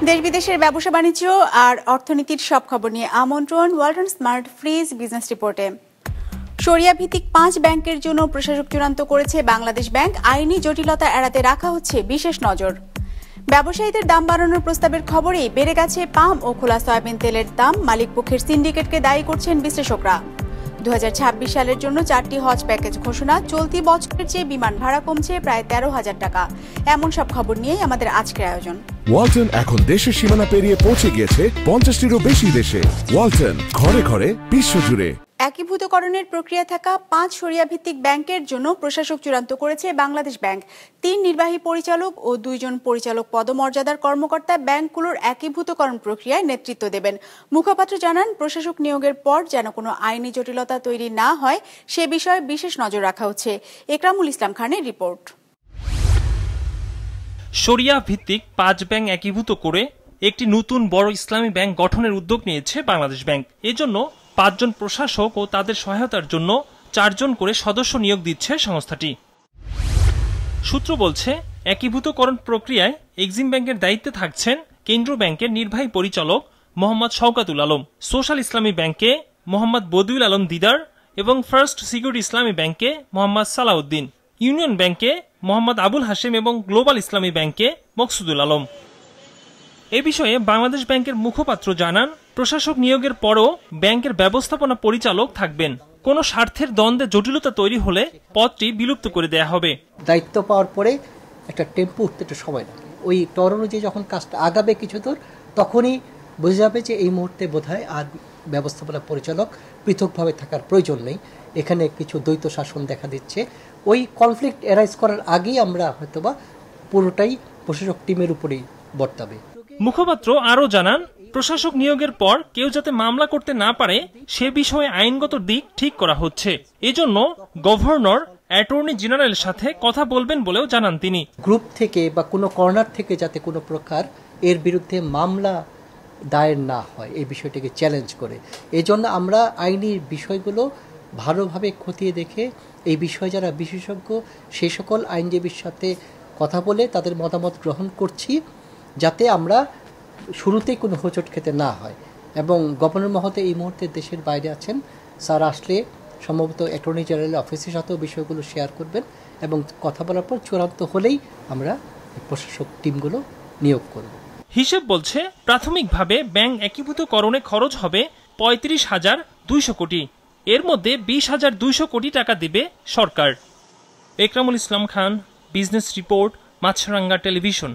দেশ বিদেশের ব্যবসা বাণিজ্য আর অর্থনীতির সব খবর নিয়ে আমন্ত্রণ ওয়ালটন স্মার্ট ফ্রিজ বিজনেস রিপোর্টে। শরিয়া ভিত্তিক 5 ব্যাংকের জন্য প্রশাসক চূড়ান্ত করেছে বাংলাদেশ ব্যাংক। আইনি জটিলতা এড়াতে রাখা হচ্ছে বিশেষ নজর। ব্যবসায়ীদের দাম বাড়ানোর প্রস্তাবের খবরেই বেড়ে গেছে পাম ও খোলা সয়াবিন তেলের দাম। মালিকপক্ষের সিন্ডিকেটকে দায়ী করছেন বিশ্লেষকরা। 2026 সালের জন্য 4টি হজ প্যাকেজ ঘোষণা। চলতি বছরের চেয়ে বিমান ভাড়া কমছে প্রায় 13,000 টাকা। এমন সব খবর নিয়েই আমাদের আজকের আয়োজন। ওয়ালটন এখন দেশের সীমানা পেরিয়ে পৌঁছে গিয়েছে 50টিরও বেশি দেশে। ওয়ালটন, ঘরে ঘরে বিশ্বজুড়ে। একীভূতকরণের প্রক্রিয়া থাকা 5 শরিয়া ভিত্তিক ব্যাংকের জন্য প্রশাসক চূড়ান্ত করেছে বাংলাদেশ ব্যাংক। 3 নির্বাহী পরিচালক ও 2 জন পরিচালক পদমর্যাদার কর্মকর্তা ব্যাংকগুলোর একীভূতকরণ প্রক্রিয়ায় নেতৃত্ব দেবেন। মুখপাত্র জানান, প্রশাসক নিয়োগের পর যেন কোনো আইনি জটিলতা তৈরি না হয় সে বিষয়ে বিশেষ নজর রাখা হচ্ছে। একরামুল ইসলাম খানের রিপোর্ট। শরিয়া ভিত্তিক 5 ব্যাংক একীভূত করে একটি নতুন বড় ইসলামী ব্যাংক গঠনের উদ্যোগ নিয়েছে বাংলাদেশ ব্যাংক। এজন্য 5 জন প্রশাসক ও তাদের সহায়তার জন্য 4 জন করে সদস্য নিয়োগ দিচ্ছে সংস্থাটি। সূত্র বলছে, একীভূতকরণ প্রক্রিয়ায় এক্সিম ব্যাংকের দায়িত্বে থাকছেন কেন্দ্রীয় ব্যাংকের নির্বাহী পরিচালক মোহাম্মদ শওকাতুল আলম, সোশ্যাল ইসলামী ব্যাংকে মোহাম্মদ বদিউল আলম দিদার এবং ফার্স্ট সিকিউরিটি ইসলামী ব্যাংকে মোহাম্মদ সালাউদ্দিন, ইউনিয়ন ব্যাংকে মোহাম্মদ আবুল হাশেম এবং গ্লোবাল ইসলামী ব্যাংকে মকসুদুল আলম। এ বিষয়ে বাংলাদেশ ব্যাংকের মুখপাত্র জানান, প্রশাসক নিয়োগের পরও ব্যাংকের ব্যবস্থাপনা পরিচালক থাকবেন। কোনো স্বার্থের দ্বন্দ্বে জটিলতা তৈরি হলে পদটি বিলুপ্ত করে দেয়া হবে। দায়িত্ব পাওয়ার পরে একটা টেম্পো উঠতে একটু সময় লাগে। ওই টর অনুযায়ী যখন কাজটা আগাবে কিছু দূর, তখনই বোঝা যাবে যে এই মুহূর্তে বোধহয় আর ব্যবস্থাপনা পরিচালক পৃথকভাবে থাকার প্রয়োজন নেই। এখানে কিছু দ্বৈত শাসন দেখা দিচ্ছে। ওই কনফ্লিক্ট এরাইজ করার আগেই আমরা হয়তোবা পুরোটাই প্রশাসক টিমের উপরেই বর্তাবে। মুখপাত্র আরও জানান, প্রশাসক নিয়োগের পর কেউ যাতে মামলা করতে না পারে সে বিষয়ে আইনগত দিক ঠিক করা হচ্ছে। এজন্য গভর্নর অ্যাটর্নি জেনারেলের সাথে কথা বলবেন বলেও জানান তিনি। গ্রুপ থেকে বা কোনো কর্নার থেকে যাতে কোনো প্রকার এর বিরুদ্ধে মামলা দায়ের না হয়, এই বিষয়টিকে চ্যালেঞ্জ করে। এজন্য আমরা আইনি বিষয়গুলো ভালোভাবে খতিয়ে দেখে এই বিষয়ে যারা বিশেষজ্ঞ সেই সকল আইনজীবীর সাথে কথা বলে তাদের মতামত গ্রহণ করছি, যাতে আমরা শুরুতেই কোনো হোঁচট খেতে না হয়। এবং গভর্নর মহোদয় এই মুহূর্তে দেশের বাইরে আছেন। স্যার আসলে সম্ভবত অ্যাটর্নি জেনারেল অফিসের সাথেও বিষয়গুলো শেয়ার করবেন এবং কথা বলার পর চূড়ান্ত হলেই আমরা প্রশাসক টিমগুলো নিয়োগ করব। হিসেব বলছে, প্রাথমিকভাবে ব্যাংক একীভূতকরণে খরচ হবে 35,200 কোটি। এর মধ্যে 20,200 কোটি টাকা দেবে সরকার। একরামুল ইসলাম খান, বিজনেস রিপোর্ট, মাছরাঙ্গা টেলিভিশন।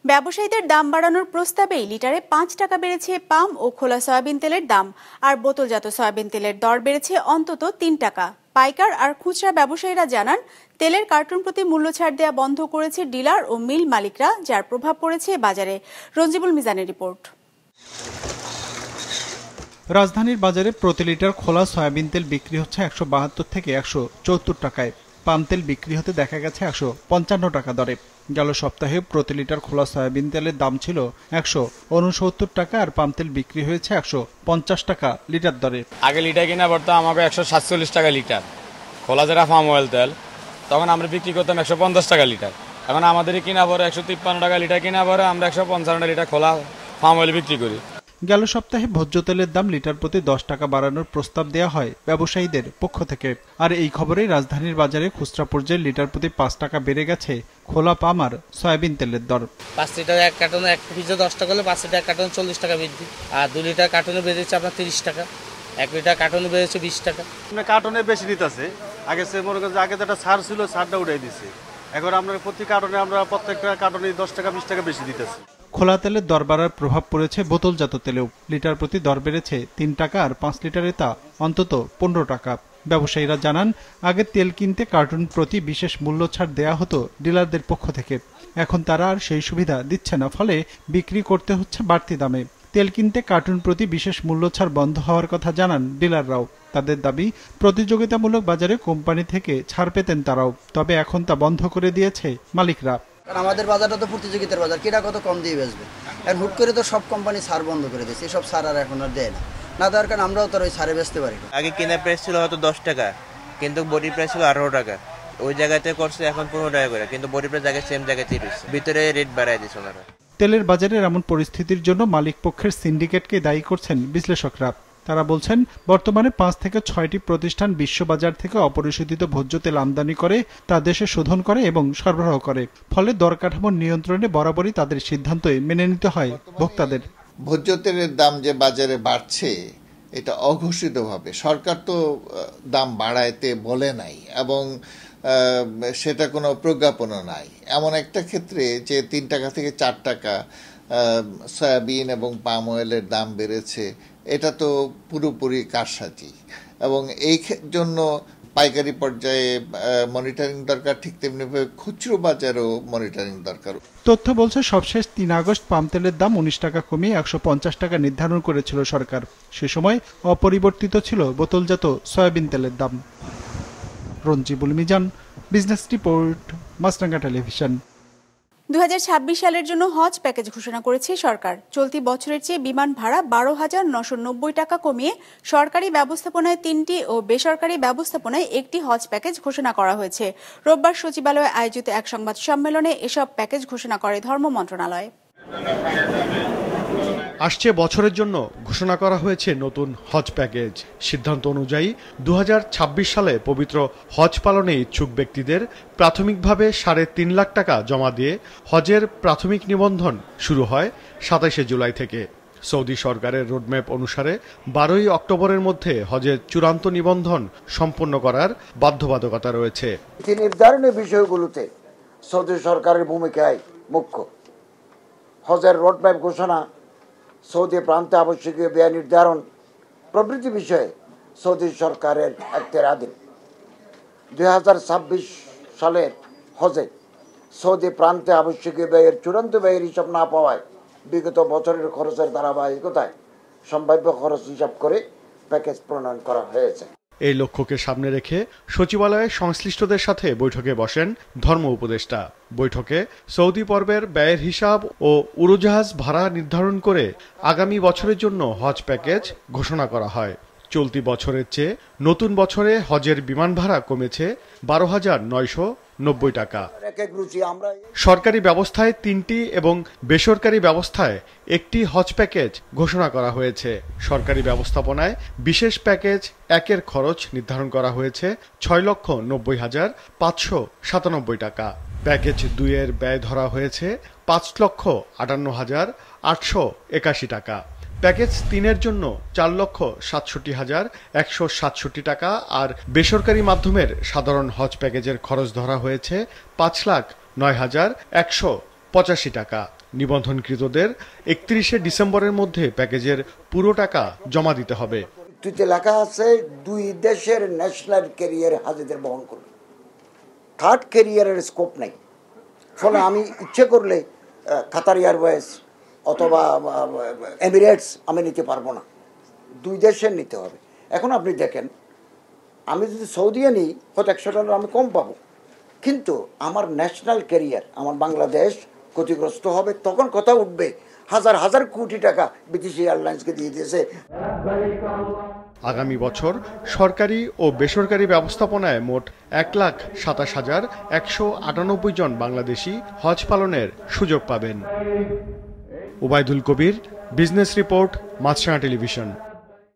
ব্যবসায়ীদের দাম বাড়ানোর প্রস্তাবেই লিটারে 5 টাকা বেড়েছে পাম ও খোলা সয়াবিন তেলের দাম, আর বোতলজাত সয়াবিন তেলের দর বেড়েছে অন্তত 3 টাকা। পাইকার আর খুচরা ব্যবসায়ীরা জানান, তেলের কার্টুন প্রতি মূল্য ছাড় দেওয়া বন্ধ করেছে ডিলার ও মিল মালিকরা, যার প্রভাব পড়েছে বাজারে। রঞ্জিবুল মিজানের রিপোর্ট। রাজধানীর বাজারে প্রতি লিটার খোলা সয়াবিন তেল বিক্রি হচ্ছে 172 থেকে 174 টাকায়। পাম তেল বিক্রি হতে দেখা গেছে 155 টাকা দরে। গেল সপ্তাহে প্রতি লিটার খোলা সয়াবিন তেলের দাম ছিল 169 টাকা, আর পাম তেল বিক্রি হয়েছে 150 টাকা লিটার দরে। আগে লিটার কিনা পড়তো আমাকে 147 টাকা লিটার খোলা যেটা পাম অয়েল তেল, তখন আমরা বিক্রি করতাম 150 টাকা লিটার। এখন আমাদের কিনা পরে 153 টাকা লিটার, কিনা পরে আমরা 155 লিটার খোলা পাম অয়েল বিক্রি করি। গেল সপ্তাহে ভোজ্য তেলের দাম লিটার প্রতি 10 টাকা বাড়ানোর প্রস্তাব দেওয়া হয় ব্যবসায়ীদের পক্ষ থেকে। আর এই খবরেই রাজধানীর বাজারে খুচরা পর্যায়ে লিটার প্রতি 5 টাকা বেড়ে গেছে খোলা পাম আর সয়াবিন তেলের দর। 5 লিটার এক কার্টনে, এক পিসে 10 টাকা হলে 5 লিটার এক কার্টনে 40 টাকা বৃদ্ধি, আর 2 লিটার কার্টনে বেড়েছে আপনার 30 টাকা, 1 লিটার কার্টনে বেড়েছে 20 টাকা। কার্টনে বেশি দিতেছে, আগে সে মনে করছে আগে যেটা ছাড় ছিল ছাড়টা উঠাই দিছে। এখন আমরা প্রতি কার্টনে আমরা প্রত্যেকটা কার্টনে 10 টাকা 20 টাকা বেশি দিতেছি। খোলা তেলের দর বাড়ার প্রভাব পড়েছে বোতলজাত তেলেও। লিটার প্রতি দর বেড়েছে 3 টাকা, আর 5 লিটারে তা অন্তত 15 টাকা। ব্যবসায়ীরা জানান, আগে তেল কিনতে কার্টুন প্রতি বিশেষ মূল্য ছাড় দেয়া হতো ডিলারদের পক্ষ থেকে। এখন তারা আর সেই সুবিধা দিচ্ছে না, ফলে বিক্রি করতে হচ্ছে বাড়তি দামে। তেল কিনতে কার্টুন প্রতি বিশেষ মূল্য ছাড় বন্ধ হওয়ার কথা জানান ডিলাররাও। তাদের দাবি, প্রতিযোগিতামূলক বাজারে কোম্পানি থেকে ছাড় পেতেন তারাও, তবে এখন তা বন্ধ করে দিয়েছে মালিকরা। আমাদের বাজারটা তো প্রতিযোগিতার বাজার, কিনা কত কম দিয়ে বেচবে। আর হুট করে তো সব কোম্পানি ছাড় বন্ধ করে দিয়েছে, এসব ছাড় আর এখন আর দেয় না দেওয়ার কারণে আমরাও তো ওই ছাড়ে বেচতে পারি। আগে কেনার প্রাইস ছিল হয়তো 10 টাকা, কিন্তু বডি প্রাইস ছিল 18 টাকা। ওই জায়গাতে করছে এখন 15 টাকা করে, কিন্তু বডি প্রাইস জায়গায় সেম জায়গাতেই রয়েছে, ভিতরে রেট বাড়ায় দিচ্ছে ওনারা। তেলের বাজারের এমন পরিস্থিতির জন্য মালিক পক্ষের সিন্ডিকেটকে দায়ী করছেন বিশ্লেষকরা। তারা বলছেন, বর্তমানে 5 থেকে 6টি প্রতিষ্ঠান বিশ্ববাজার থেকে অপরিশোধিত ভোজ্য তেল আমদানি করে তা দেশে শোধন করে এবং সরবরাহ করে। ফলে দর কাঠামোর নিয়ন্ত্রণে বরাবরই তাদের সিদ্ধান্তই মেনে নিতে হয় ভোক্তাদের। ভোজ্য তেলের দাম যে বাজারে বাড়ছে এটা অঘোষিতভাবে, সরকার তো দাম বাড়াইতে বলে নাই এবং সেটা কোনো প্রজ্ঞাপনও নাই। এমন একটা ক্ষেত্রে যে 3 টাকা থেকে 4 টাকা সয়াবিন এবং পাম অয়েলের দাম বেড়েছে, এটা তো পুরোপুরি কারসাজি এবং এই জন্য পাইকারি পর্যায়ে মনিটরিং দরকার, ঠিক তেমনিভাবে খুচরো বাজারেও মনিটরিং দরকার। তথ্য বলছে সবশেষ 3 আগস্ট পাম তেলের দাম 19 টাকা কমিয়ে 150 টাকা নির্ধারণ করেছিল সরকার। সে সময় অপরিবর্তিত ছিল বোতলজাত সয়াবিন তেলের দাম। রঞ্জিবুল মিজান, বিজনেস রিপোর্ট, মাছরাঙ্গা টেলিভিশন। 2026 সালের জন্য হজ প্যাকেজ ঘোষণা করেছে সরকার। চলতি বছরের চেয়ে বিমান ভাড়া 12,990 টাকা কমিয়ে সরকারি ব্যবস্থাপনায় 3টি ও বেসরকারি ব্যবস্থাপনায় 1টি হজ প্যাকেজ ঘোষণা করা হয়েছে। রোববার সচিবালয়ে আয়োজিত এক সংবাদ সম্মেলনে এসব প্যাকেজ ঘোষণা করে ধর্ম মন্ত্রণালয়। আসছে বছরের জন্য ঘোষণা করা হয়েছে নতুন হজ প্যাকেজ। সিদ্ধান্ত অনুযায়ী 2026 সালে পবিত্র হজ পালনে ইচ্ছুক ব্যক্তিদের প্রাথমিকভাবে 3.5 লাখ টাকা জমা দিয়ে হজের প্রাথমিক নিবন্ধন শুরু হয় 27 জুলাই থেকে। সৌদি সরকারের রোডম্যাপ অনুসারে 12 অক্টোবরের মধ্যে হজের চূড়ান্ত নিবন্ধন সম্পন্ন করার বাধ্যবাধকতা রয়েছে। নির্ধারণের বিষয়গুলোতে সৌদি সরকারের ভূমিকায় মুখ্য। হজের রোডম্যাপ ঘোষণা, সৌদি প্রান্তে আবশ্যকীয় ব্যয় নির্ধারণ প্রভৃতি বিষয়ে সৌদি সরকারের এখতিয়ারাধীন। 2026 সালের হজে সৌদি প্রান্তে আবশ্যকীয় ব্যয়ের চূড়ান্ত ব্যয়ের হিসাব না পাওয়ায় বিগত বছরের খরচের ধারাবাহিকতায় সম্ভাব্য খরচ হিসাব করে প্যাকেজ প্রণয়ন করা হয়েছে। এই লক্ষ্যকে সামনে রেখে সচিবালয়ে সংশ্লিষ্টদের সাথে বৈঠকে বসেন ধর্ম উপদেষ্টা। বৈঠকে সৌদি পর্বের ব্যয়ের হিসাব ও উড়োজাহাজ ভাড়া নির্ধারণ করে আগামী বছরের জন্য হজ প্যাকেজ ঘোষণা করা হয়। চলতি বছরের চেয়ে নতুন বছরে হজের বিমান ভাড়া কমেছে 12,990 টাকা। সরকারি ব্যবস্থায় 3টি এবং বেসরকারি ব্যবস্থায় 1টি হজ প্যাকেজ ঘোষণা করা হয়েছে। সরকারি ব্যবস্থাপনায় বিশেষ প্যাকেজ 1-এর খরচ নির্ধারণ করা হয়েছে 6,90,597 টাকা। প্যাকেজ 2-এর ব্যয় ধরা হয়েছে 5,58,881 টাকা। প্যাকেজ 3-এর জন্য 4,67,167 টাকা আর বেসরকারি মাধ্যমের সাধারণ হজ প্যাকেজের খরচ ধরা হয়েছে 5,09,185 টাকা। নিবন্ধনকৃতদের 31 ডিসেম্বরের মধ্যে প্যাকেজের পুরো টাকা জমা দিতে হবে। লেখা আছে 2 দেশের ন্যাশনাল ক্যারিয়ার হাজিদের বহন করবে, থার্ড ক্যারিয়ারের স্কোপ নেই। ফলে আমি ইচ্ছে করলে কাতার এয়ারওয়েজ অথবা এমিরেটস আমি নিতে পারবো না, 2 দেশের নিতে হবে। এখন আপনি দেখেন, আমি যদি সৌদিয়া নিই হয়তো $100 আমি কম পাবো, কিন্তু আমার ন্যাশনাল ক্যারিয়ার আমার বাংলাদেশ ক্ষতিগ্রস্ত হবে। তখন কথা উঠবে হাজার হাজার কোটি টাকা বিদেশি এয়ারলাইন্সকে দিয়ে দিয়েছে। আগামী বছর সরকারি ও বেসরকারি ব্যবস্থাপনায় মোট 1,27,198 জন বাংলাদেশি হজ পালনের সুযোগ পাবেন। উবাইদুল কবির, বিজনেস রিপোর্ট, মাছরাঙা টেলিভিশন।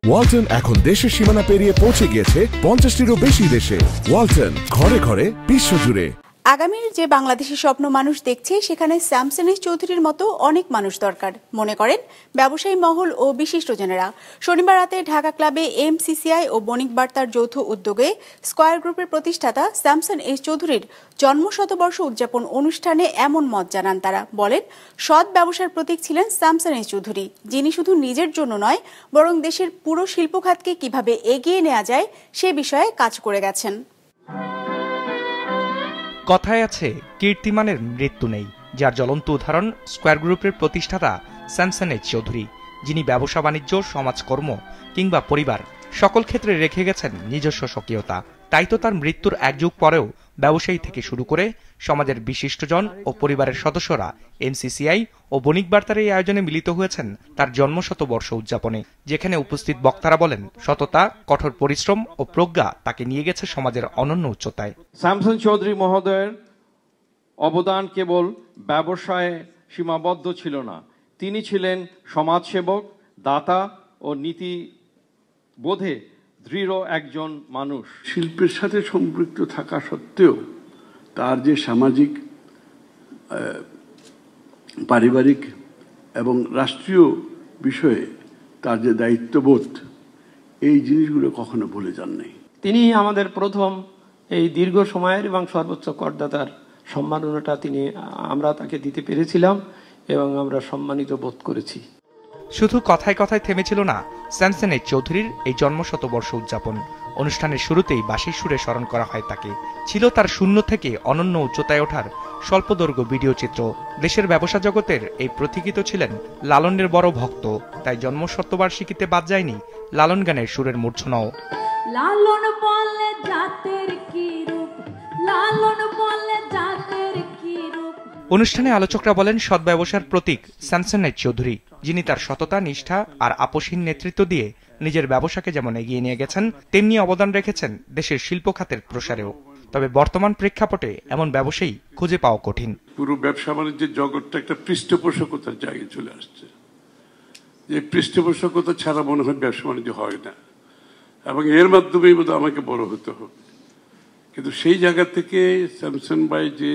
ওয়ালটন এখন দেশের সীমানা পেরিয়ে পৌঁছে গিয়েছে 50টিরও বেশি দেশে। ওয়ালটন, ঘরে ঘরে, বিশ্বজুড়ে। আগামীর যে বাংলাদেশের স্বপ্ন মানুষ দেখছে, সেখানে স্যামসন চৌধুরীর মতো অনেক মানুষ দরকার মনে করেন ব্যবসায়ী মহল ও বিশিষ্টজনেরা। শনিবার রাতে ঢাকা ক্লাবে এমসিসিআই ও বণিক বার্তার যৌথ উদ্যোগে স্কয়ার গ্রুপের প্রতিষ্ঠাতা স্যামসন চৌধুরীর জন্মশতবর্ষ উদযাপন অনুষ্ঠানে এমন মত জানান তারা। বলেন, সৎ ব্যবসার প্রতীক ছিলেন স্যামসন চৌধুরী, যিনি শুধু নিজের জন্য নয় বরং দেশের পুরো শিল্প খাতকে কিভাবে এগিয়ে নেওয়া যায় সে বিষয়ে কাজ করে গেছেন। কথায় আছে, কীর্তিমানের মৃত্যু নেই, যার জ্বলন্ত উদাহরণ স্কয়ার গ্রুপের প্রতিষ্ঠাতা স্যামসন চৌধুরী, যিনি ব্যবসা বাণিজ্য, সমাজকর্ম কিংবা পরিবার সকল ক্ষেত্রে রেখে গেছেন নিজস্ব স্বকীয়তা। তাই তো তার মৃত্যুর 1 যুগ পরেও ব্যবসায়ী থেকে শুরু করে সমাজের বিশিষ্টজন ও পরিবারের সদস্যরা এমসিসিআই ও বণিক বার্তার এই আয়োজনে মিলিত হয়েছেন তার জন্মশতবর্ষ উদযাপনে, যেখানে উপস্থিত বক্তারা বলেন, সততা, কঠোর পরিশ্রম ও প্রজ্ঞা তাকে নিয়ে গেছে সমাজের অনন্য উচ্চতায়। স্যামসন চৌধুরী মহোদয়ের অবদান কেবল ব্যবসায় সীমাবদ্ধ ছিল না। তিনি ছিলেন সমাজসেবক, দাতা ও নীতি বোধে দৃঢ় একজন মানুষ। শিল্পের সাথে সম্পৃক্ত থাকা সত্ত্বেও তার যে সামাজিক, পারিবারিক এবং রাষ্ট্রীয় বিষয়ে তার যে দায়িত্ববোধ, এই জিনিসগুলো কখনো ভুলে যান নাই। তিনি আমাদের প্রথম এই দীর্ঘ সময়ের এবং সর্বোচ্চ করদাতার সম্মাননাটা আমরা তাকে দিতে পেরেছিলাম এবং আমরা সম্মানিত বোধ করেছি। শুধু কথায় কথায় থেমেছিল না স্যামসন এইচ চৌধুরীর এই জন্মশতবর্ষ উদযাপন। অনুষ্ঠানের শুরুতেই বাঁশির সুরে স্মরণ করা হয় তাকে। ছিল তার শূন্য থেকে অনন্য উচ্চতায় ওঠার স্বল্পদৈর্ঘ্য ভিডিও চিত্র। দেশের ব্যবসা জগতের এই প্রতীকিত ছিলেন লালনের বড় ভক্ত, তাই জন্মশতবার্ষিকীতে বাদ যায়নি লালন গানের সুরের মূর্ছনাও। লালন বলে জাতের কি রূপ, লালন বলে জাতের কি রূপ। অনুষ্ঠানে আলোচকরা বলেন সৎ ব্যবসার প্রতীক স্যামসন এইচ চৌধুরী, যিনি তার সততা, নিষ্ঠা আর আপোষহীন নেতৃত্ব দিয়ে নিজের ব্যবসাকে যেমন এগিয়ে নিয়ে গেছেন, তেমনি অবদান রেখেছেন দেশের শিল্প খাতের প্রসারেও। তবে বর্তমান প্রেক্ষাপটে এমন ব্যবসায়ী খুঁজে পাওয়া কঠিন। পুরো ব্যবসা বাণিজ্যের জগৎটা একটা পৃষ্ঠপোষকতার জায়গায় চলে আসছে, যে পৃষ্ঠপোষকতা ছাড়া মনে হয় ব্যবসা বাণিজ্য হয় না, এবং এর মাধ্যমেই বোধহয় আমাকে বড় হতে হবে। কিন্তু সেই জায়গা থেকে স্যামসন ভাই যে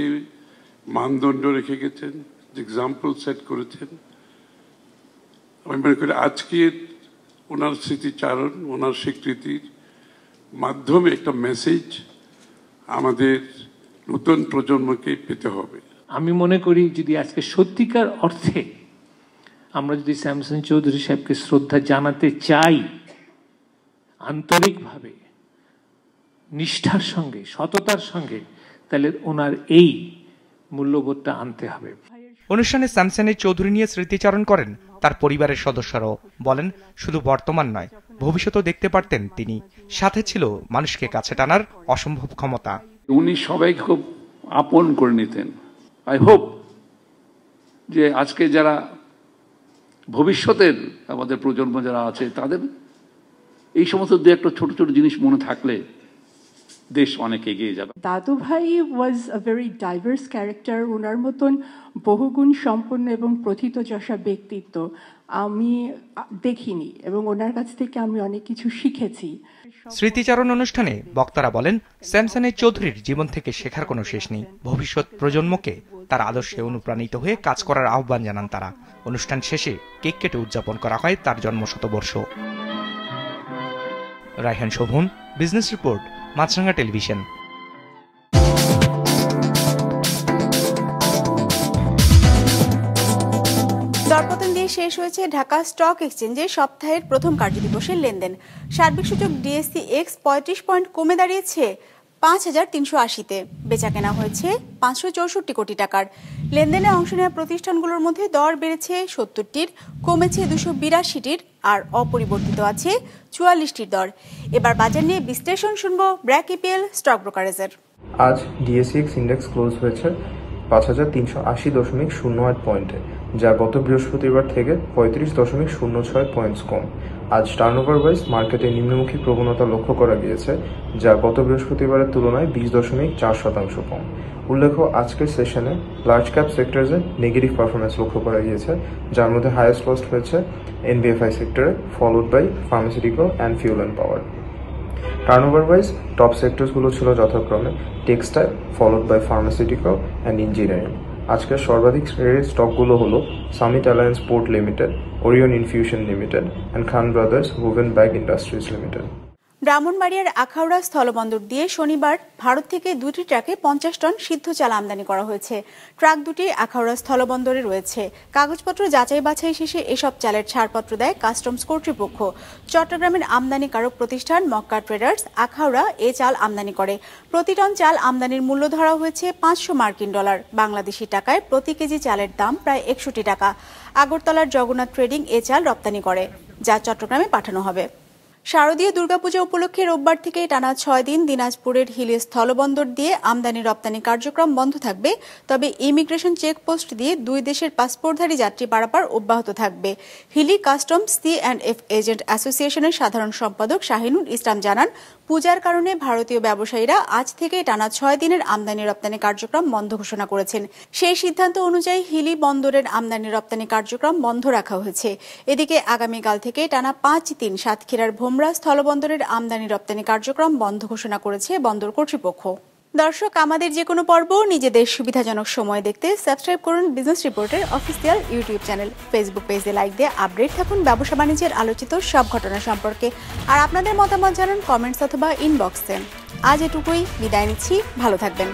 মানদণ্ড রেখে গেছেন, যে এক্সাম্পল সেট করেছেন, আমি মনে করি আজকে ওনার স্মৃতিচারণ, ওনার স্বীকৃতির মাধ্যমে একটা মেসেজ আমাদের নতুন প্রজন্মকে পেতে হবে। আমি মনে করি যদি আজকে সত্যিকার অর্থে আমরা যদি স্যামসন চৌধুরী সাহেবকে শ্রদ্ধা জানাতে চাই, আন্তরিকভাবে, নিষ্ঠার সঙ্গে, সততার সঙ্গে, তাহলে ওনার এই মূল্যবোধটা আনতে হবে। অনুষ্ঠানে স্যামসন এইচ চৌধুরী নিয়ে স্মৃতিচারণ করেন তার পরিবারের সদস্যরাও। বলেন শুধু বর্তমান নয়, ভবিষ্যতেও দেখতে পারতেন তিনি। সাথে ছিল মানুষকে কাছে টানার অসম্ভব ক্ষমতা। উনি সবাইকে খুব আপন করে নিতেন। আই হোপ যে আজকে যারা ভবিষ্যতের আমাদের প্রজন্ম যারা আছে, তাদের এই সমস্ত দু একটা ছোট ছোট জিনিস মনে থাকলে দেশ অনেক এগিয়ে যাবে। দাদু ভাই ওয়াজ আ ভেরি ডাইভার্স ক্যারেক্টার। ওনার মতন বহুগুণ সম্পন্ন এবং প্রথিতযশা ব্যক্তিত্ব আমি দেখিনি, এবং ওনার কাছ থেকে আমি অনেক কিছু শিখেছি। স্মৃতিচারণ অনুষ্ঠানে বক্তারা বলেন স্যামসন এইচ চৌধুরীর জীবন থেকে শেখার কোনো শেষ নেই। ভবিষ্যৎ প্রজন্মকে তার আদর্শে অনুপ্রাণিত হয়ে কাজ করার আহ্বান জানান তারা। অনুষ্ঠান শেষে কেক কেটে উদযাপন করা হয় তার জন্মশতবর্ষ। রায়হান শোভন, বিজনেস রিপোর্ট, মাছরাঙ্গা টেলিভিশন। দরপতন দিয়ে শেষ হয়েছে ঢাকা স্টক এক্সচেঞ্জের সপ্তাহের প্রথম কার্যদিবসের লেনদেন। সার্বিক সূচক ডিএসসি এক্স 35 পয়েন্ট কমে দাঁড়িয়েছে 5380-তে। বেচা কেনা হয়েছে 564 কোটি টাকার। লেনদেনে অংশ নেওয়া প্রতিষ্ঠানগুলোর মধ্যে দর বেড়েছে 70টির, কমেছে 282টির, আর অপরিবর্তিত আছে 44টির দর। এবার বাজার নিয়ে বিশ্লেষণ শুনবো ব্র্যাক ইপিএল স্টক ব্রোকারেজের। আজ ডিএসইএক্স ইন্ডেক্স ক্লোজ হয়েছে 5380.08 পয়েন্টে, যা গত বৃহস্পতিবার থেকে 35.06 পয়েন্টস কম। আজ টার্নওভার ওয়াইজ মার্কেটে নিম্নমুখী প্রবণতা লক্ষ্য করা গিয়েছে, যা গত বৃহস্পতিবারের তুলনায় 20.4% কম। উল্লেখ্য, আজকের সেশনে লার্জ ক্যাপ সেক্টরসে নেগেটিভ পারফরমেন্স লক্ষ্য করা গিয়েছে, যার মধ্যে হাইয়েস্ট লস্ট হয়েছে এনবিএফআই সেক্টরে, followed by pharmaceutical and fuel and power. Turnover wise top সেক্টরসগুলো ছিল যথাক্রমে textile, followed by pharmaceutical and engineering. আজকের সর্বাধিক ট্রেডেড স্টকগুলো হলো Summit Alliance Port Limited, Orion Infusion Limited and Khan Brothers Wooden Bag Industries Limited. ব্রাহ্মণবাড়িয়ার আখাউড়া স্থলবন্দর দিয়ে শনিবার ভারত থেকে 2টি ট্রাকে 50 টন সিদ্ধ চাল আমদানি করা হয়েছে। ট্রাক দুটি আখাউড়া স্থলবন্দরে রয়েছে। কাগজপত্র যাচাই বাছাই শেষে এসব চালের ছাড়পত্র দেয় কাস্টমস কর্তৃপক্ষ। চট্টগ্রামের আমদানিকারক প্রতিষ্ঠান মক্কা ট্রেডার্স আখাউড়া এ চাল আমদানি করে। প্রতি টন চাল আমদানির মূল্য ধরা হয়েছে $500 বাংলাদেশি টাকায়। প্রতি কেজি চালের দাম প্রায় 61 টাকা। আগরতলার জগন্নাথ ট্রেডিং এ চাল রপ্তানি করে, যা চট্টগ্রামে পাঠানো হবে। শারদীয় দুর্গাপূজা উপলক্ষে রোববার থেকে টানা 6 দিন দিনাজপুরের হিলি স্থলবন্দর দিয়ে আমদানি রপ্তানি কার্যক্রম বন্ধ থাকবে। তবে ইমিগ্রেশন চেকপোস্ট দিয়ে দুই দেশের পাসপোর্টধারী যাত্রী পারাপার অব্যাহত থাকবে। Hili customs C and F agent অ্যাসোসিয়েশনের সাধারণ সম্পাদক শাহিনুল ইসলাম জানান, পূজার কারণে ভারতীয় ব্যবসায়ীরা আজ থেকে টানা 6 দিনের আমদানি রপ্তানি কার্যক্রম বন্ধ ঘোষণা করেছেন। সেই সিদ্ধান্ত অনুযায়ী হিলি বন্দরের আমদানি রপ্তানি কার্যক্রম বন্ধ রাখা হয়েছে। এদিকে আগামীকাল থেকে টানা 5 দিন সাতক্ষীরার ভোমরা স্থলবন্দরের আমদানি রপ্তানি কার্যক্রম বন্ধ ঘোষণা করেছে বন্দর কর্তৃপক্ষ। দর্শক, আমাদের যে কোনো পর্ব নিজেদের সুবিধাজনক সময় দেখতে সাবস্ক্রাইব করুন বিজনেস রিপোর্টের অফিসিয়াল ইউটিউব চ্যানেল। ফেসবুক পেজে লাইক দিয়ে আপডেট থাকুন ব্যবসা বাণিজ্যের আলোচিত সব ঘটনা সম্পর্কে। আর আপনাদের মতামত জানান কমেন্টস অথবা ইনবক্সে। আজ এটুকুই, বিদায় নিচ্ছি, ভালো থাকবেন।